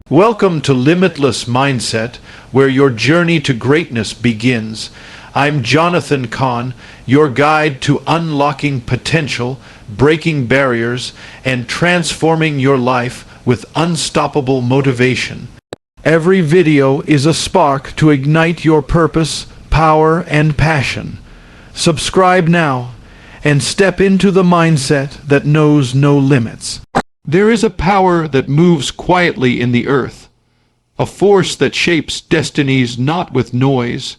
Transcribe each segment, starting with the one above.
Welcome to Limitless Mindset, where your journey to greatness begins. I'm Jonathan Cahn, your guide to unlocking potential, breaking barriers, and transforming your life with unstoppable motivation. Every video is a spark to ignite your purpose, power, and passion. Subscribe now and step into the mindset that knows no limits. There is a power that moves quietly in the earth, a force that shapes destinies not with noise,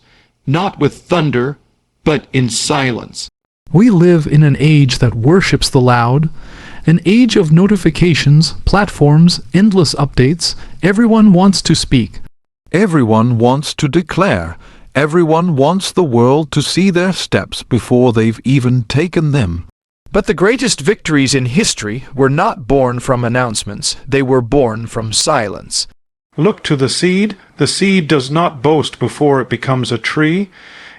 not with thunder, but in silence. We live in an age that worships the loud, an age of notifications, platforms, endless updates. Everyone wants to speak. Everyone wants to declare. Everyone wants the world to see their steps before they've even taken them. But the greatest victories in history were not born from announcements. They were born from silence. Look to the seed. The seed does not boast before it becomes a tree.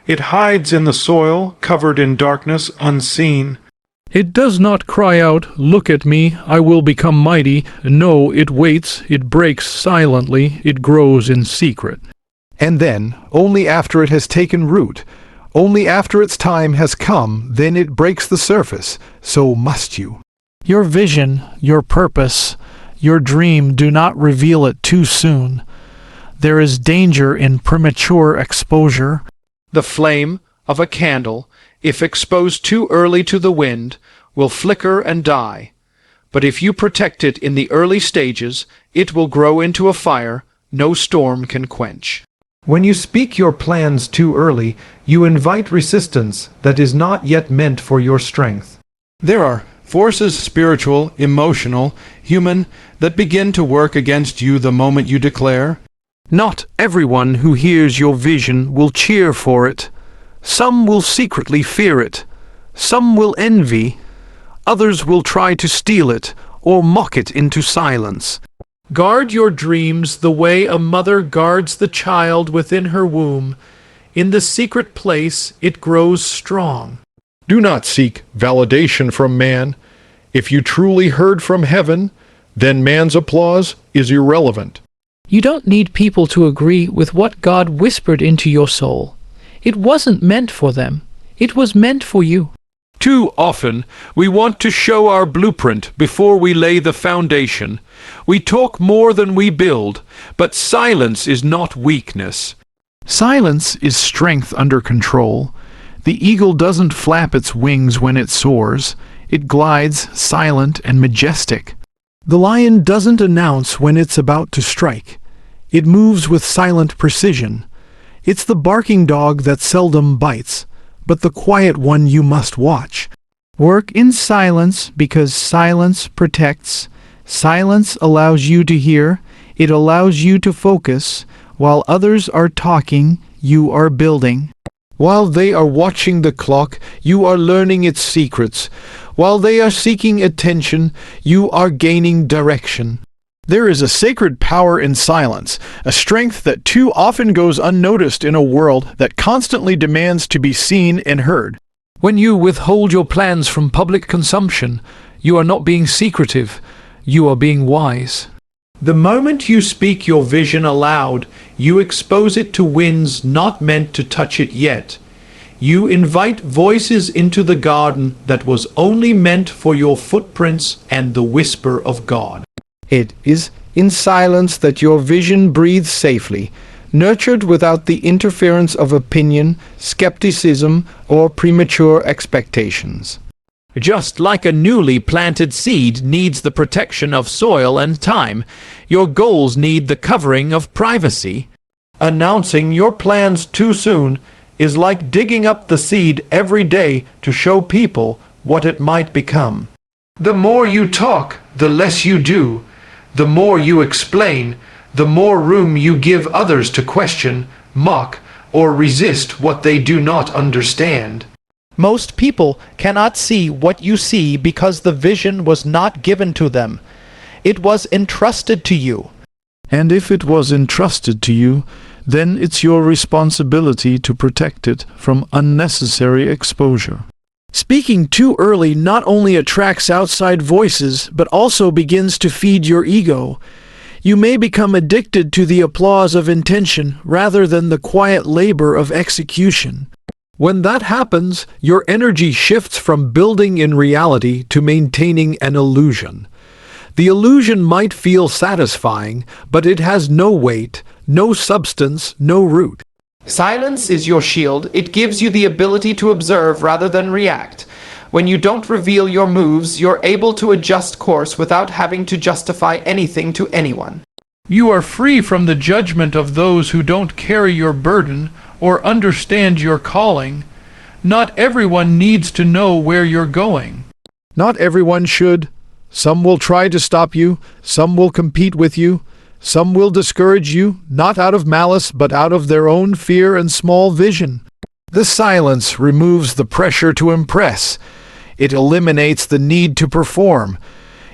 It hides in the soil, covered in darkness, unseen. It does not cry out, "Look at me, I will become mighty." No, it waits, it breaks silently, it grows in secret. And then, only after it has taken root, only after its time has come, then it breaks the surface. So must you. Your vision, your purpose, your dream, do not reveal it too soon. There is danger in premature exposure. The flame of a candle, if exposed too early to the wind, will flicker and die. But if you protect it in the early stages, it will grow into a fire no storm can quench. When you speak your plans too early, you invite resistance that is not yet meant for your strength. There are forces, spiritual, emotional, human, that begin to work against you the moment you declare. Not everyone who hears your vision will cheer for it. Some will secretly fear it. Some will envy. Others will try to steal it or mock it into silence. Guard your dreams the way a mother guards the child within her womb. In the secret place it grows strong. Do not seek validation from man. If you truly heard from heaven, then man's applause is irrelevant. You don't need people to agree with what God whispered into your soul. It wasn't meant for them. It was meant for you. Too often, we want to show our blueprint before we lay the foundation. We talk more than we build, but silence is not weakness. Silence is strength under control. The eagle doesn't flap its wings when it soars. It glides silent and majestic. The lion doesn't announce when it's about to strike. It moves with silent precision. It's the barking dog that seldom bites, but the quiet one you must watch. Work in silence because silence protects. Silence allows you to hear. It allows you to focus. While others are talking, you are building. While they are watching the clock, you are learning its secrets. While they are seeking attention, you are gaining direction. There is a sacred power in silence, a strength that too often goes unnoticed in a world that constantly demands to be seen and heard. When you withhold your plans from public consumption, you are not being secretive, you are being wise. The moment you speak your vision aloud, you expose it to winds not meant to touch it yet. You invite voices into the garden that was only meant for your footprints and the whisper of God. It is in silence that your vision breathes safely, nurtured without the interference of opinion, skepticism, or premature expectations. Just like a newly planted seed needs the protection of soil and time, your goals need the covering of privacy. Announcing your plans too soon is like digging up the seed every day to show people what it might become. The more you talk, the less you do. The more you explain, the more room you give others to question, mock, or resist what they do not understand. Most people cannot see what you see because the vision was not given to them. It was entrusted to you. And if it was entrusted to you, then it's your responsibility to protect it from unnecessary exposure. Speaking too early not only attracts outside voices, but also begins to feed your ego. You may become addicted to the applause of intention rather than the quiet labor of execution. When that happens, your energy shifts from building in reality to maintaining an illusion. The illusion might feel satisfying, but it has no weight, no substance, no root. Silence is your shield. It gives you the ability to observe rather than react. When you don't reveal your moves, you're able to adjust course without having to justify anything to anyone. You are free from the judgment of those who don't carry your burden or understand your calling. Not everyone needs to know where you're going. Not everyone should. Some will try to stop you, some will compete with you, some will discourage you, not out of malice, but out of their own fear and small vision. The silence removes the pressure to impress. It eliminates the need to perform.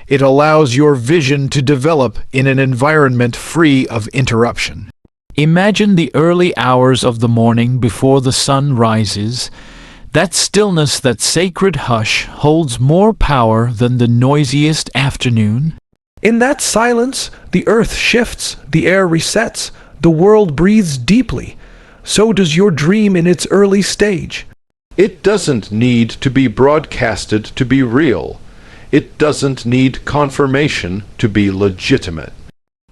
It allows your vision to develop in an environment free of interruption. Imagine the early hours of the morning before the sun rises. That stillness, that sacred hush, holds more power than the noisiest afternoon. In that silence, the earth shifts, the air resets, the world breathes deeply. So does your dream in its early stage. It doesn't need to be broadcasted to be real. It doesn't need confirmation to be legitimate.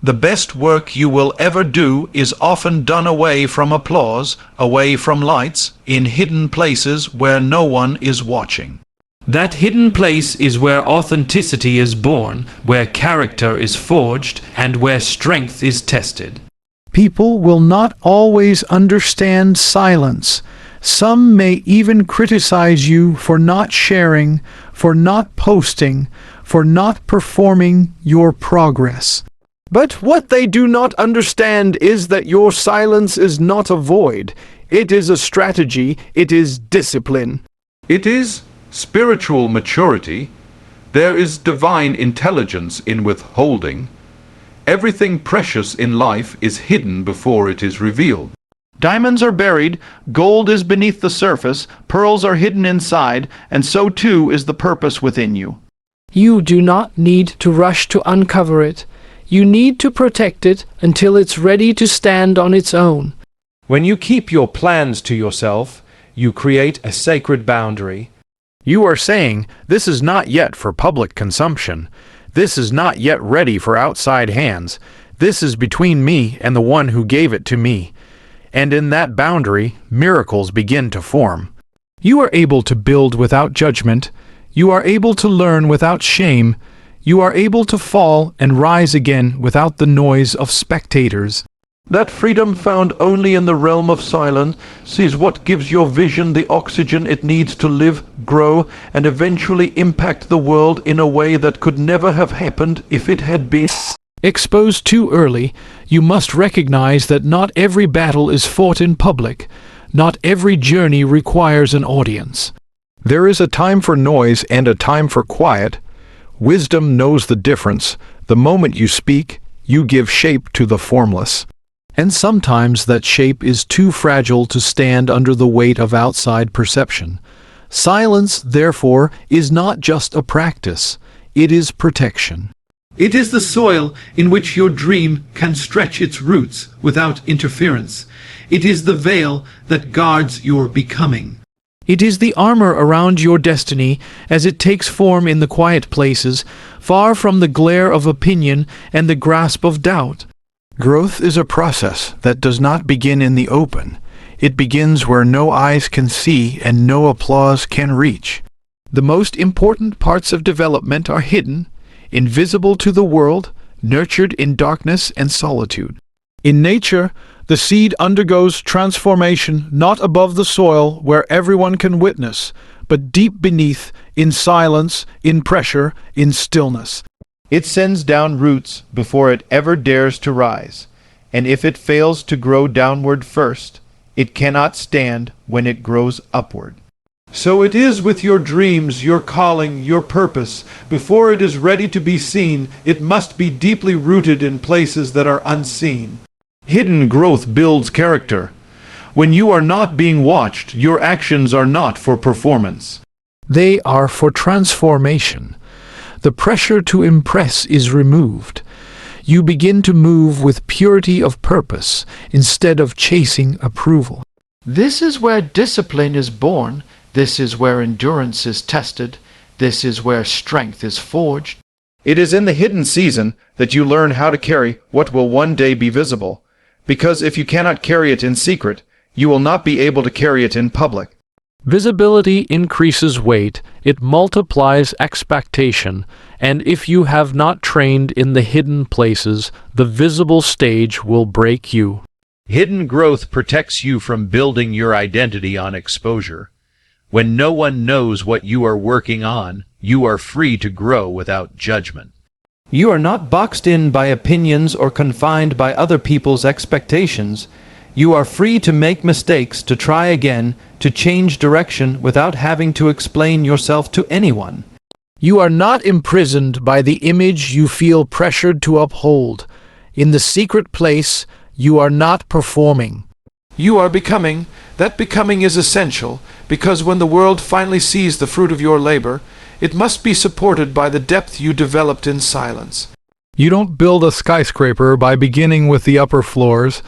The best work you will ever do is often done away from applause, away from lights, in hidden places where no one is watching. That hidden place is where authenticity is born, where character is forged, and where strength is tested. People will not always understand silence. Some may even criticize you for not sharing, for not posting, for not performing your progress. But what they do not understand is that your silence is not a void. It is a strategy. It is discipline. It is spiritual maturity. There is divine intelligence in withholding. Everything precious in life is hidden before it is revealed. Diamonds are buried, gold is beneath the surface, pearls are hidden inside, and so too is the purpose within you. You do not need to rush to uncover it. You need to protect it until it's ready to stand on its own. When you keep your plans to yourself, you create a sacred boundary. You are saying, this is not yet for public consumption. This is not yet ready for outside hands. This is between me and the one who gave it to me. And in that boundary, miracles begin to form. You are able to build without judgment. You are able to learn without shame. You are able to fall and rise again without the noise of spectators. That freedom found only in the realm of silence is what gives your vision the oxygen it needs to live, grow, and eventually impact the world in a way that could never have happened if it had been. Exposed too early, you must recognize that not every battle is fought in public. Not every journey requires an audience. There is a time for noise and a time for quiet. Wisdom knows the difference. The moment you speak, you give shape to the formless. And sometimes that shape is too fragile to stand under the weight of outside perception. Silence, therefore, is not just a practice. It is protection. It is the soil in which your dream can stretch its roots without interference. It is the veil that guards your becoming. It is the armor around your destiny as it takes form in the quiet places, far from the glare of opinion and the grasp of doubt. Growth is a process that does not begin in the open. It begins where no eyes can see and no applause can reach. The most important parts of development are hidden, invisible to the world, nurtured in darkness and solitude. In nature, the seed undergoes transformation not above the soil where everyone can witness, but deep beneath, in silence, in pressure, in stillness. It sends down roots before it ever dares to rise, and if it fails to grow downward first, it cannot stand when it grows upward. So it is with your dreams, your calling, your purpose. Before it is ready to be seen, it must be deeply rooted in places that are unseen. Hidden growth builds character. When you are not being watched, your actions are not for performance. They are for transformation. The pressure to impress is removed. You begin to move with purity of purpose instead of chasing approval. This is where discipline is born. This is where endurance is tested. This is where strength is forged. It is in the hidden season that you learn how to carry what will one day be visible, because if you cannot carry it in secret, you will not be able to carry it in public. Visibility increases weight, it multiplies expectation, and if you have not trained in the hidden places, the visible stage will break you. Hidden growth protects you from building your identity on exposure. When no one knows what you are working on, you are free to grow without judgment. You are not boxed in by opinions or confined by other people's expectations. You are free to make mistakes, to try again, to change direction without having to explain yourself to anyone. You are not imprisoned by the image you feel pressured to uphold. In the secret place, you are not performing. You are becoming. That becoming is essential, because when the world finally sees the fruit of your labor, it must be supported by the depth you developed in silence. You don't build a skyscraper by beginning with the upper floors.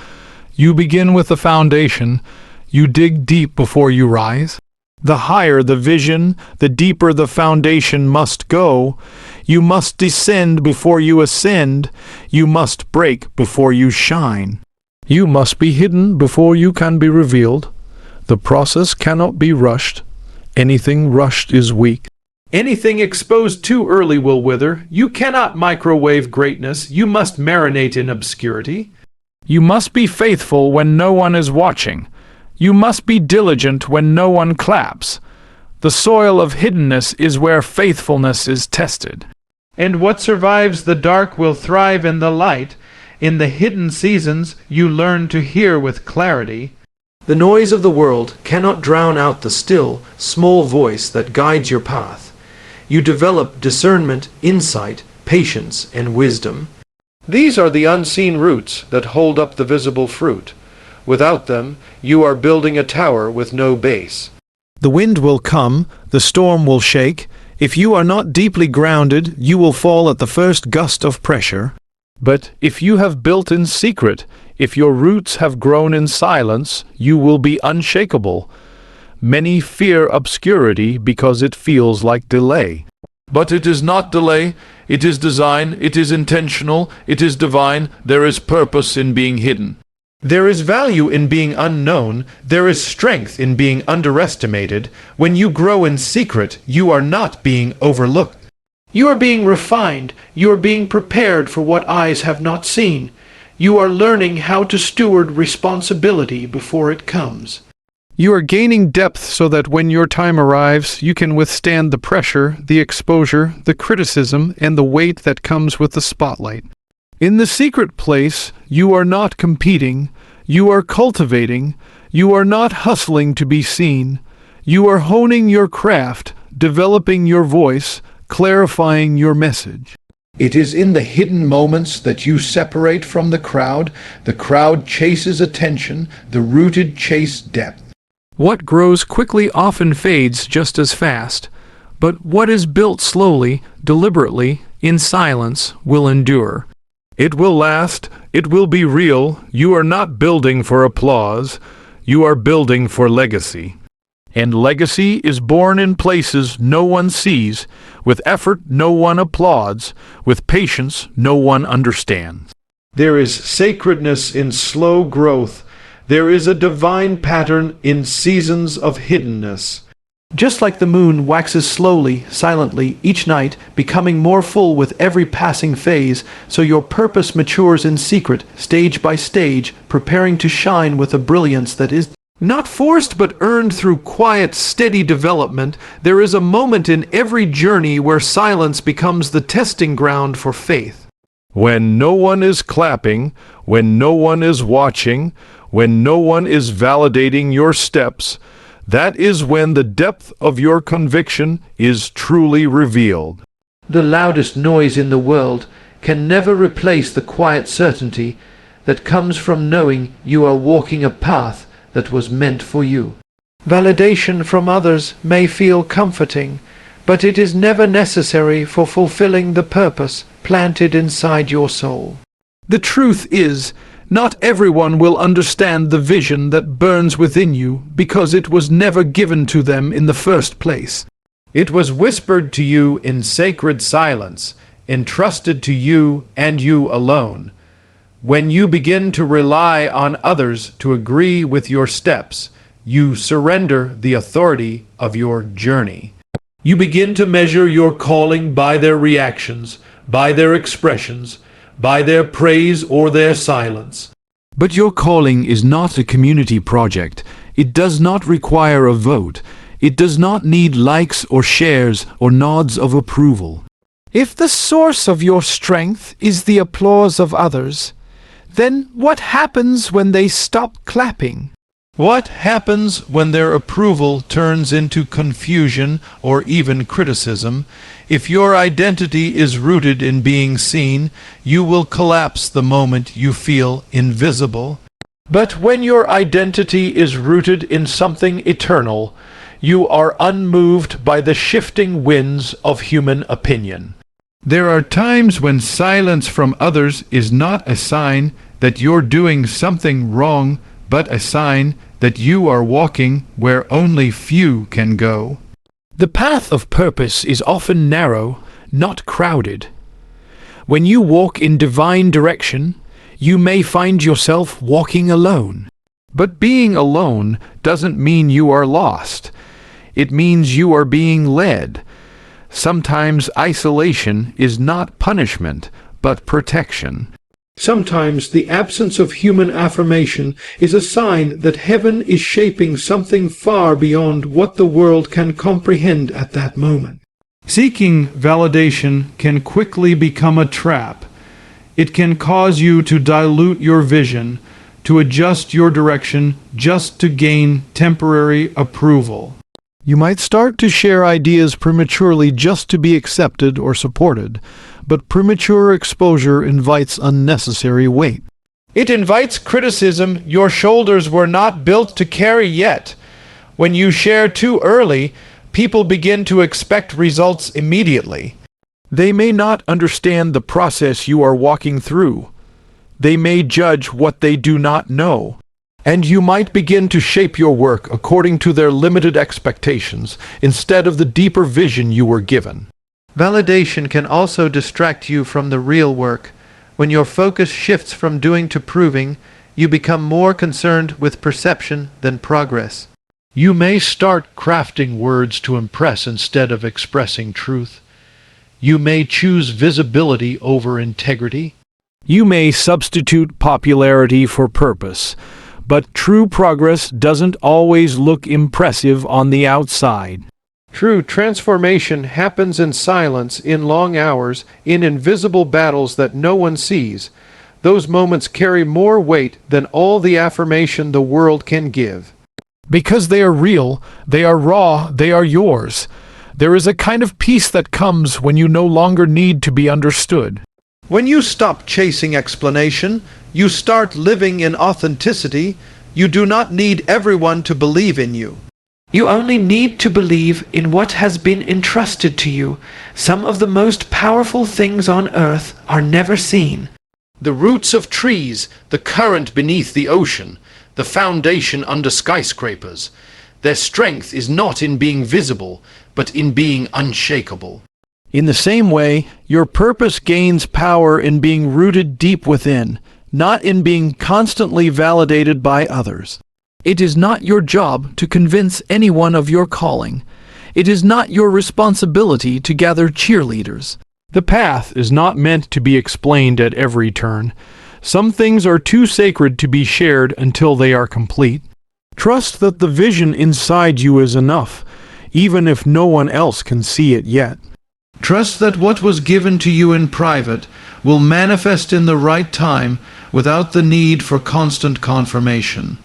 You begin with the foundation. You dig deep before you rise. The higher the vision, the deeper the foundation must go. You must descend before you ascend. You must break before you shine. You must be hidden before you can be revealed. The process cannot be rushed. Anything rushed is weak. Anything exposed too early will wither. You cannot microwave greatness. You must marinate in obscurity. You must be faithful when no one is watching. You must be diligent when no one claps. The soil of hiddenness is where faithfulness is tested. And what survives the dark will thrive in the light. In the hidden seasons, you learn to hear with clarity. The noise of the world cannot drown out the still, small voice that guides your path. You develop discernment, insight, patience, and wisdom. These are the unseen roots that hold up the visible fruit. Without them, you are building a tower with no base. The wind will come, the storm will shake. If you are not deeply grounded, you will fall at the first gust of pressure. But if you have built in secret, if your roots have grown in silence, you will be unshakable. Many fear obscurity because it feels like delay. But it is not delay. It is design. It is intentional. It is divine. There is purpose in being hidden. There is value in being unknown. There is strength in being underestimated. When you grow in secret, you are not being overlooked. You are being refined. You are being prepared for what eyes have not seen. You are learning how to steward responsibility before it comes. You are gaining depth so that when your time arrives, you can withstand the pressure, the exposure, the criticism, and the weight that comes with the spotlight. In the secret place, you are not competing. You are cultivating. You are not hustling to be seen. You are honing your craft, developing your voice, clarifying your message. It is in the hidden moments that you separate from the crowd. The crowd chases attention. The rooted chase depth. What grows quickly often fades just as fast, but what is built slowly, deliberately, in silence, will endure. It will last. It will be real. You are not building for applause. You are building for legacy. And legacy is born in places no one sees. With effort, no one applauds. With patience, no one understands. There is sacredness in slow growth. There is a divine pattern in seasons of hiddenness. Just like the moon waxes slowly, silently, each night, becoming more full with every passing phase, so your purpose matures in secret, stage by stage, preparing to shine with a brilliance that is not forced but earned through quiet, steady development. There is a moment in every journey where silence becomes the testing ground for faith. When no one is clapping, when no one is watching, when no one is validating your steps, that is when the depth of your conviction is truly revealed. The loudest noise in the world can never replace the quiet certainty that comes from knowing you are walking a path that was meant for you. Validation from others may feel comforting, but it is never necessary for fulfilling the purpose planted inside your soul. The truth is, not everyone will understand the vision that burns within you because it was never given to them in the first place. It was whispered to you in sacred silence, entrusted to you and you alone. When you begin to rely on others to agree with your steps, you surrender the authority of your journey. You begin to measure your calling by their reactions, by their expressions, by their praise or their silence. But your calling is not a community project. It does not require a vote. It does not need likes or shares or nods of approval. If the source of your strength is the applause of others, then what happens when they stop clapping? What happens when their approval turns into confusion or even criticism? If your identity is rooted in being seen, you will collapse the moment you feel invisible. But when your identity is rooted in something eternal, you are unmoved by the shifting winds of human opinion. There are times when silence from others is not a sign that you're doing something wrong, but a sign that you are walking where only few can go. The path of purpose is often narrow, not crowded. When you walk in divine direction, you may find yourself walking alone. But being alone doesn't mean you are lost. It means you are being led. Sometimes isolation is not punishment, but protection. Sometimes the absence of human affirmation is a sign that heaven is shaping something far beyond what the world can comprehend at that moment. Seeking validation can quickly become a trap. It can cause you to dilute your vision, to adjust your direction just to gain temporary approval. You might start to share ideas prematurely just to be accepted or supported, but premature exposure invites unnecessary weight. It invites criticism your shoulders were not built to carry yet. When you share too early, people begin to expect results immediately. They may not understand the process you are walking through. They may judge what they do not know. And you might begin to shape your work according to their limited expectations instead of the deeper vision you were given. Validation can also distract you from the real work. When your focus shifts from doing to proving, you become more concerned with perception than progress. You may start crafting words to impress instead of expressing truth. You may choose visibility over integrity. You may substitute popularity for purpose. But true progress doesn't always look impressive on the outside. True transformation happens in silence, in long hours, in invisible battles that no one sees. Those moments carry more weight than all the affirmation the world can give. Because they are real, they are raw, they are yours. There is a kind of peace that comes when you no longer need to be understood. When you stop chasing explanation, you start living in authenticity. You do not need everyone to believe in you. You only need to believe in what has been entrusted to you. Some of the most powerful things on earth are never seen. The roots of trees, the current beneath the ocean, the foundation under skyscrapers. Their strength is not in being visible, but in being unshakable. In the same way, your purpose gains power in being rooted deep within, not in being constantly validated by others. It is not your job to convince anyone of your calling. It is not your responsibility to gather cheerleaders. The path is not meant to be explained at every turn. Some things are too sacred to be shared until they are complete. Trust that the vision inside you is enough, even if no one else can see it yet. Trust that what was given to you in private will manifest in the right time without the need for constant confirmation.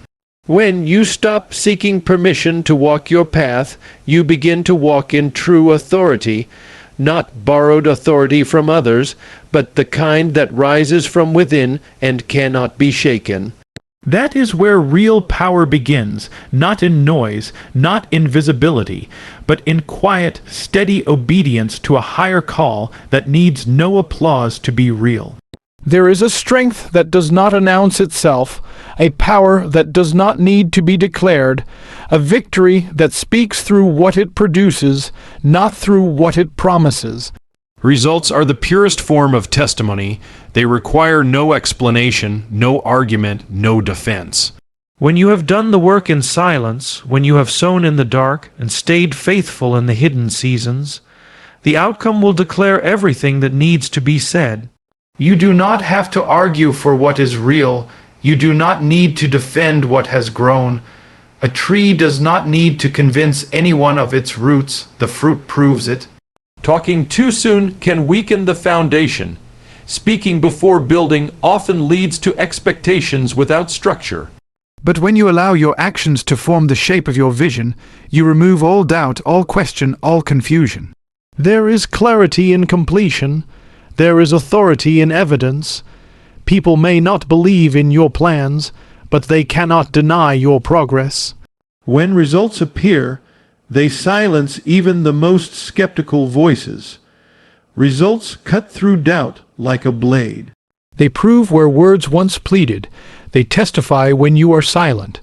When you stop seeking permission to walk your path, you begin to walk in true authority, not borrowed authority from others, but the kind that rises from within and cannot be shaken. That is where real power begins, not in noise, not in visibility, but in quiet, steady obedience to a higher call that needs no applause to be real. There is a strength that does not announce itself, a power that does not need to be declared, a victory that speaks through what it produces, not through what it promises. Results are the purest form of testimony. They require no explanation, no argument, no defense. When you have done the work in silence, when you have sown in the dark and stayed faithful in the hidden seasons, the outcome will declare everything that needs to be said. You do not have to argue for what is real. You do not need to defend what has grown. A tree does not need to convince anyone of its roots. The fruit proves it. Talking too soon can weaken the foundation. Speaking before building often leads to expectations without structure. But when you allow your actions to form the shape of your vision, you remove all doubt, all question, all confusion. There is clarity in completion. There is authority in evidence. People may not believe in your plans, but they cannot deny your progress. When results appear, they silence even the most skeptical voices. Results cut through doubt like a blade. They prove where words once pleaded. They testify when you are silent.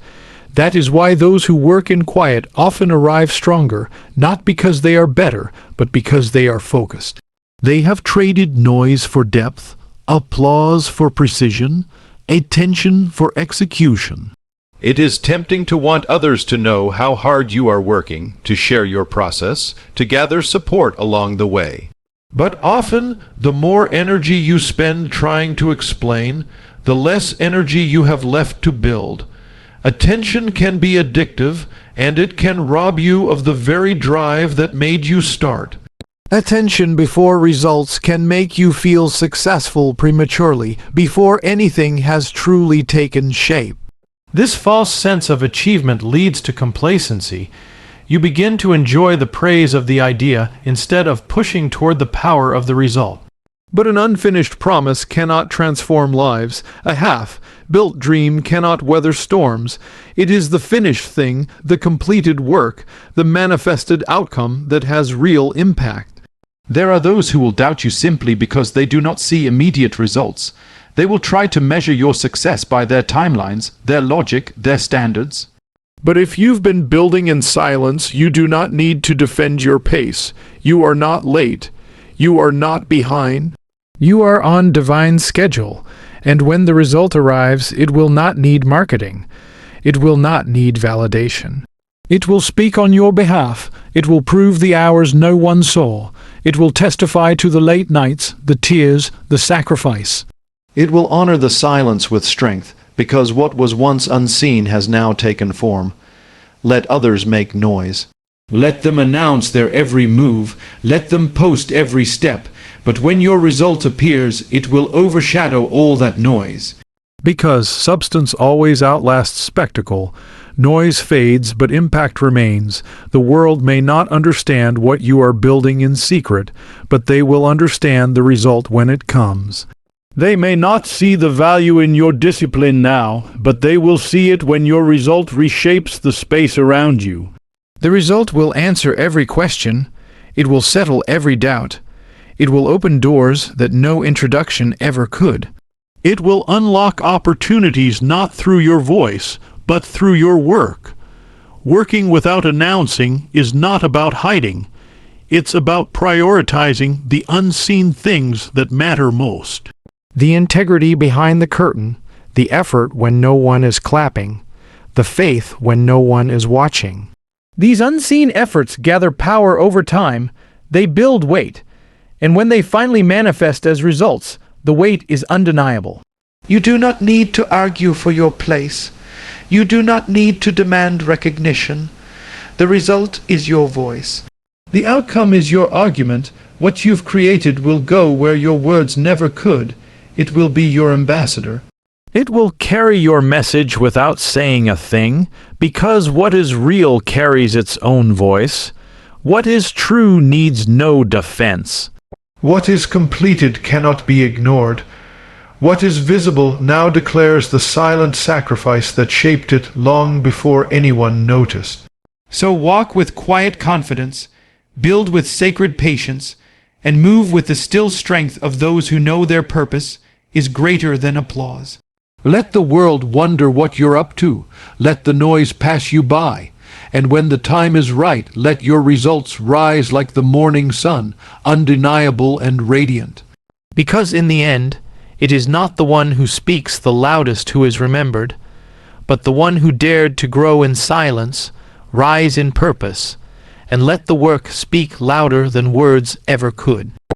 That is why those who work in quiet often arrive stronger, not because they are better, but because they are focused. They have traded noise for depth, applause for precision, attention for execution. It is tempting to want others to know how hard you are working, to share your process, to gather support along the way. But often, the more energy you spend trying to explain, the less energy you have left to build. Attention can be addictive, and it can rob you of the very drive that made you start. Attention before results can make you feel successful prematurely, before anything has truly taken shape. This false sense of achievement leads to complacency. You begin to enjoy the praise of the idea instead of pushing toward the power of the result. But an unfinished promise cannot transform lives. A half-built dream cannot weather storms. It is the finished thing, the completed work, the manifested outcome that has real impact. There are those who will doubt you simply because they do not see immediate results. They will try to measure your success by their timelines, their logic, their standards. But if you've been building in silence, you do not need to defend your pace. You are not late. You are not behind. You are on divine schedule, and when the result arrives, it will not need marketing. It will not need validation. It will speak on your behalf. It will prove the hours no one saw. It will testify to the late nights, the tears, the sacrifice. It will honor the silence with strength, because what was once unseen has now taken form. Let others make noise. Let them announce their every move. Let them post every step. But when your result appears, it will overshadow all that noise. Because substance always outlasts spectacle. Noise fades, but impact remains. The world may not understand what you are building in secret, but they will understand the result when it comes. They may not see the value in your discipline now, but they will see it when your result reshapes the space around you. The result will answer every question. It will settle every doubt. It will open doors that no introduction ever could. It will unlock opportunities not through your voice, but through your work. Working without announcing is not about hiding. It's about prioritizing the unseen things that matter most. The integrity behind the curtain, the effort when no one is clapping, the faith when no one is watching. These unseen efforts gather power over time. They build weight. And when they finally manifest as results, the weight is undeniable. You do not need to argue for your place. You do not need to demand recognition. The result is your voice. The outcome is your argument. What you've created will go where your words never could. It will be your ambassador. It will carry your message without saying a thing, because what is real carries its own voice. What is true needs no defense. What is completed cannot be ignored. What is visible now declares the silent sacrifice that shaped it long before anyone noticed. So walk with quiet confidence, build with sacred patience, and move with the still strength of those who know their purpose is greater than applause. Let the world wonder what you're up to. Let the noise pass you by. And when the time is right, let your results rise like the morning sun, undeniable and radiant. Because in the end, it is not the one who speaks the loudest who is remembered, but the one who dared to grow in silence, rise in purpose, and let the work speak louder than words ever could.